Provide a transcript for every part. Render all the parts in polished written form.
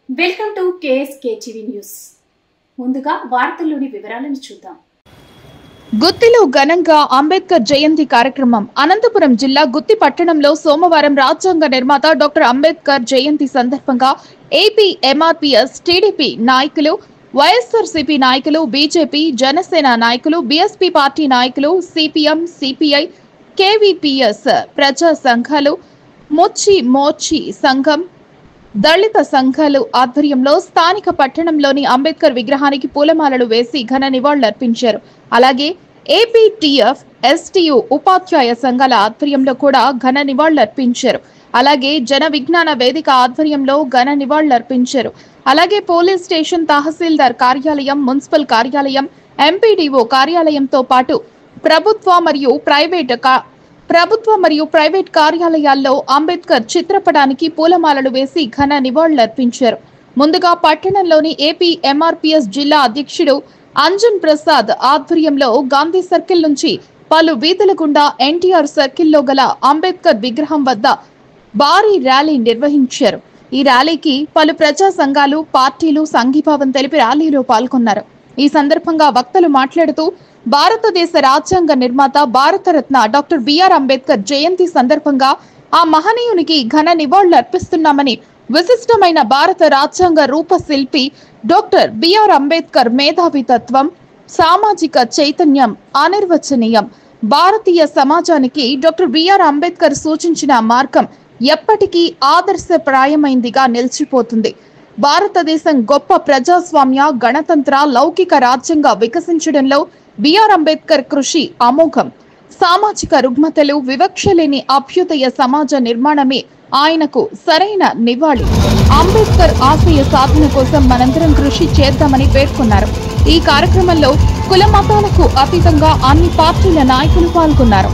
Welcome to KSK TV news. ముందుగా వార్తల్లోని వివరాలను చూద్దాం. గుత్తిలో ఘనంగా అంబేద్కర్ జయంతి కార్యక్రమం. అనంతపురం జిల్లా గుత్తి పట్టణంలో సోమవారం రాజ్యాంగ నిర్మాత డాక్టర్ అంబేద్కర్ జయంతి సందర్భంగా ఏపీ ఎంఆర్పీఎస్, టీడీపీ నాయకులు, వైఎస్ఆర్సీపీ నాయకులు, బీజేపీ, జనసేన నాయకులు, బీఎస్పీ పార్టీ నాయకులు, సిపిఎం, సిపిఐ, కేవీపీఎస్ ప్రజా సంఘాలు, మోర్చి సంఘం, దళిత సంఘాలు ఆధ్వర్యంలో స్థానిక పట్టణంలోని అంబేద్కర్ విగ్రహానికి పూలమాలలు వేసి ఘన నివాళులర్పించారు. అలాగే ఏపీటీఎఫ్, ఎస్టీయు ఉపాధ్యాయ సంఘాల ఆధ్వర్యంలో కూడా ఘన నివాళులర్పించారు. అలాగే జన విజ్ఞాన వేదిక ఆధ్వర్యంలో ఘన నివాళులర్పించారు. అలాగే పోలీస్ స్టేషన్, తహసీల్దార్ కార్యాలయం, మున్సిపల్ కార్యాలయం, ఎంపీడీఓ కార్యాలయంతో పాటు ప్రభుత్వ మరియు ప్రైవేట్ కార్యాలయాల్లో అంబేద్కర్ చిత్రపటానికి పూలమాలలు వేసి ఘన నివాళులర్పించారు. ముందుగా పట్టణంలోని ఏపీ ఎంఆర్పీఎస్ జిల్లా అధ్యక్షుడు అంజన్ ప్రసాద్ ఆధ్వర్యంలో గాంధీ సర్కిల్ నుంచి పలు వీధుల గుండా ఎన్టీఆర్ సర్కిల్లో గల అంబేద్కర్ విగ్రహం వద్ద భారీ ర్యాలీ నిర్వహించారు. ఈ ర్యాలీకి పలు ప్రజా సంఘాలు, పార్టీలు సంఘీభావం తెలిపి ర్యాలీలో పాల్గొన్నారు. ఈ సందర్భంగా వక్తలు మాట్లాడుతూ భారతదేశ రాజ్యాంగ నిర్మాత, భారతరత్న డాక్టర్ బిఆర్ అంబేద్కర్ జయంతి సందర్భంగా ఆ మహనీయునికి ఘన నివాళులు అర్పిస్తున్నామని, విశిష్టమైన భారత రాజ్యాంగ రూపశిల్పి డాక్టర్ బిఆర్ అంబేద్కర్ మేధావితత్వం, సామాజిక చైతన్యం అనిర్వచనీయం. భారతీయ సమాజానికి డాక్టర్ బిఆర్ అంబేద్కర్ సూచించిన మార్గం ఎప్పటికీ ఆదర్శప్రాయమైందిగా నిలిచిపోతుంది. భారతదేశం గొప్ప ప్రజాస్వామ్య, గణతంత్ర, లౌకిక రాజ్యంగా వికసించడంలో బిఆర్ అంబేద్కర్ కృషి అమోఘం. సామాజిక రుగ్మతలు, వివక్ష లేని అభ్యుదయ సమాజ నిర్మాణమే ఆయనకు సరైన నివాళి. అంబేద్కర్ ఆశయ సాధన కోసం మనందరం కృషి చేద్దామని పేర్కొన్నారు. ఈ కార్యక్రమంలో కుల మతాలకు అతీతంగా అన్ని పార్టీల నాయకులు పాల్గొన్నారు.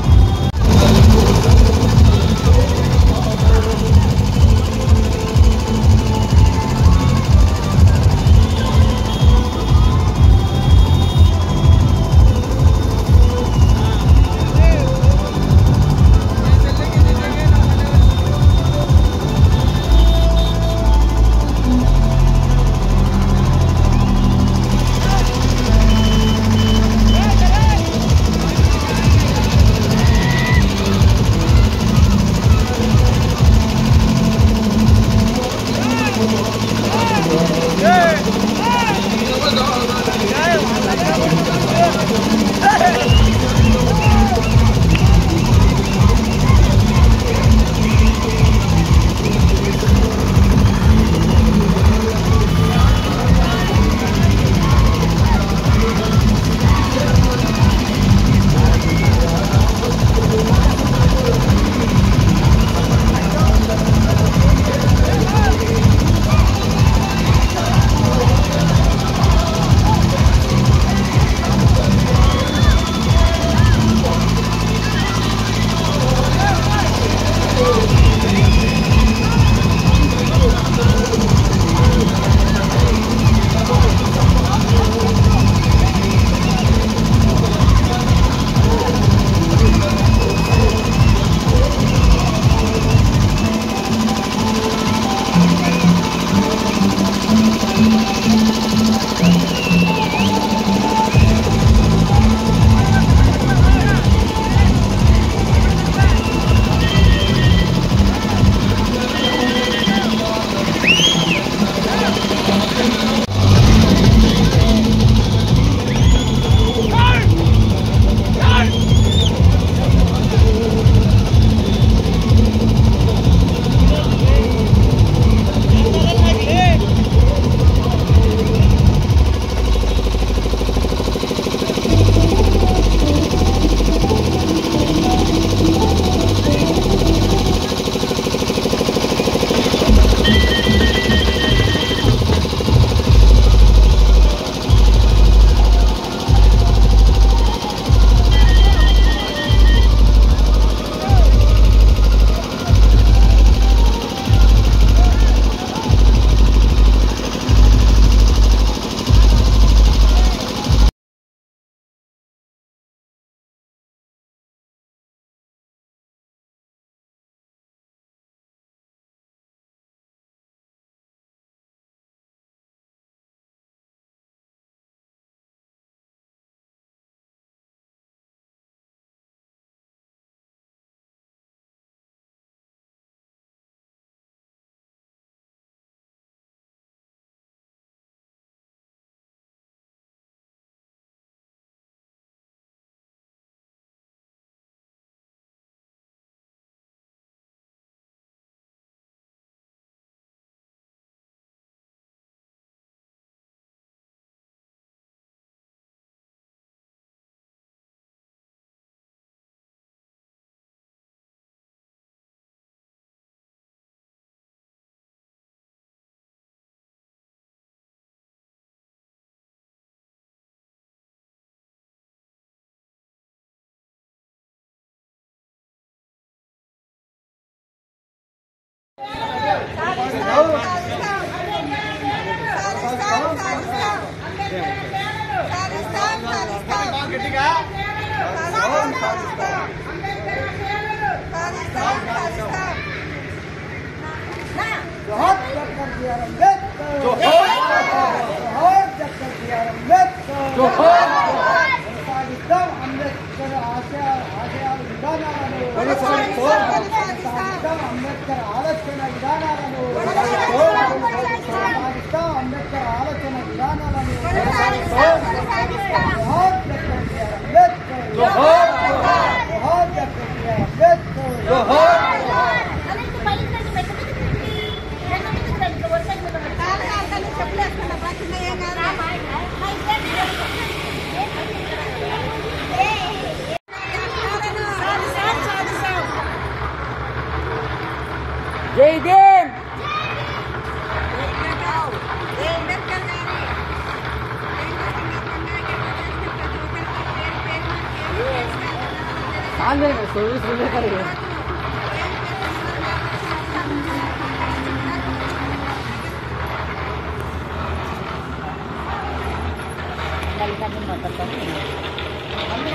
जय भीम।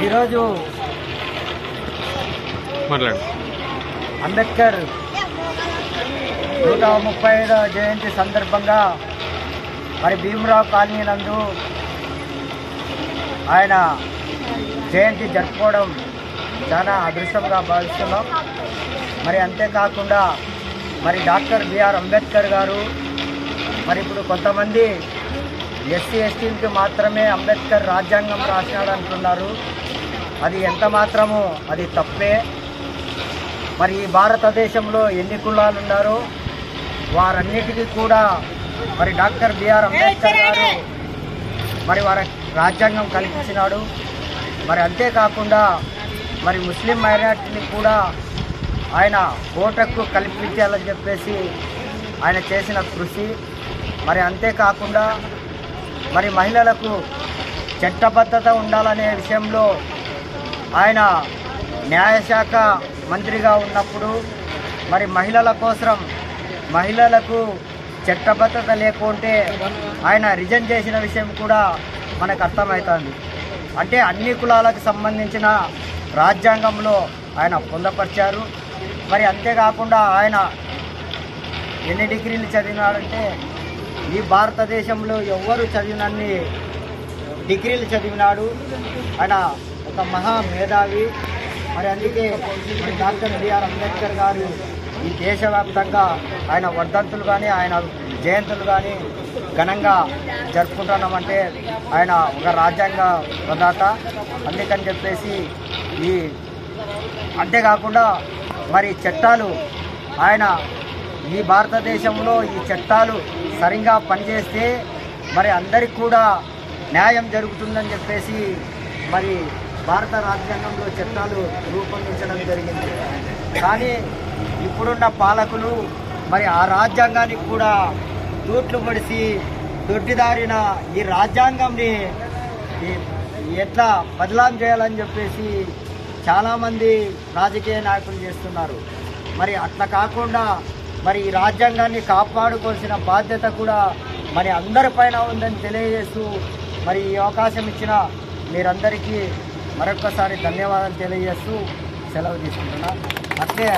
ఈరోజు అంబేద్కర్ 135వ జయంతి సందర్భంగా మరి భీమరావు కాలనీ నందు ఆయన జయంతి జరుపుకోవడం చాలా అదృష్టంగా భావిస్తున్నాం. మరి అంతేకాకుండా మరి డాక్టర్ బిఆర్ అంబేద్కర్ గారు మరి ఇప్పుడు కొంతమంది ఎస్సీ ఎస్టీలకి మాత్రమే అంబేద్కర్ రాజ్యాంగం రాసినాడు అంటున్నారు. అది ఎంత మాత్రమో అది తప్పే. మరి ఈ భారతదేశంలో ఎన్ని కులాలు ఉన్నారో వారన్నిటికీ కూడా మరి డాక్టర్ బిఆర్ అంబేద్కర్ గారు మరి వారి రాజ్యాంగం కల్పించినాడు. మరి అంతేకాకుండా మరి ముస్లిం మైనారిటీని కూడా ఆయన ఓటకు కల్పించాలని చెప్పేసి ఆయన చేసిన కృషి. మరి అంతేకాకుండా మరి మహిళలకు చట్టబద్ధత ఉండాలనే విషయంలో ఆయన న్యాయశాఖ మంత్రిగా ఉన్నప్పుడు మరి మహిళల కోసం మహిళలకు చట్టబద్ధత లేకుంటే ఆయన రిజైన్ చేసిన విషయం కూడా మనకు అర్థమవుతుంది. అంటే అన్ని కులాలకు సంబంధించిన రాజ్యాంగంలో ఆయన పొందపరిచారు. మరి అంతేకాకుండా ఆయన ఎన్ని డిగ్రీలు చదివినాడంటే ఈ భారతదేశంలో ఎవ్వరు చదివినన్ని డిగ్రీలు చదివినాడు. ఆయన ఒక మహా మేధావి. మరి అందుకే మరి డాక్టర్ బిఆర్ అంబేద్కర్ గారు ఈ దేశవ్యాప్తంగా ఆయన వర్ధంతులు కానీ ఆయన జయంతులు కానీ ఘనంగా జరుపుకుంటున్నామంటే ఆయన ఒక రాజ్యాంగ ప్రదాత. అందుకని చెప్పేసి ఈ అంతేకాకుండా మరి చట్టాలు ఆయన ఈ భారతదేశంలో ఈ చట్టాలు సరిగా పనిచేస్తే మరి అందరికి కూడా న్యాయం జరుగుతుందని చెప్పేసి మరి భారత రాజ్యాంగంలో చట్టాలు రూపొందించడం జరిగింది. కానీ ఇప్పుడున్న పాలకులు మరి ఆ రాజ్యాంగానికి కూడా తూట్లు పడిసి దొడ్డిదారిన ఈ రాజ్యాంగంని ఎట్లా బదలాం చేయాలని చెప్పేసి చాలామంది రాజకీయ నాయకులు చేస్తున్నారు. మరి అట్లా కాకుండా మరి ఈ రాజ్యాంగాన్ని కాపాడుకోవాల్సిన బాధ్యత కూడా మరి అందరిపైన ఉందని తెలియజేస్తూ మరి ఈ అవకాశం ఇచ్చిన మీరందరికీ మరొకసారి ధన్యవాదాలు తెలియజేస్తూ సెలవు తీసుకుంటున్నా. అట్లే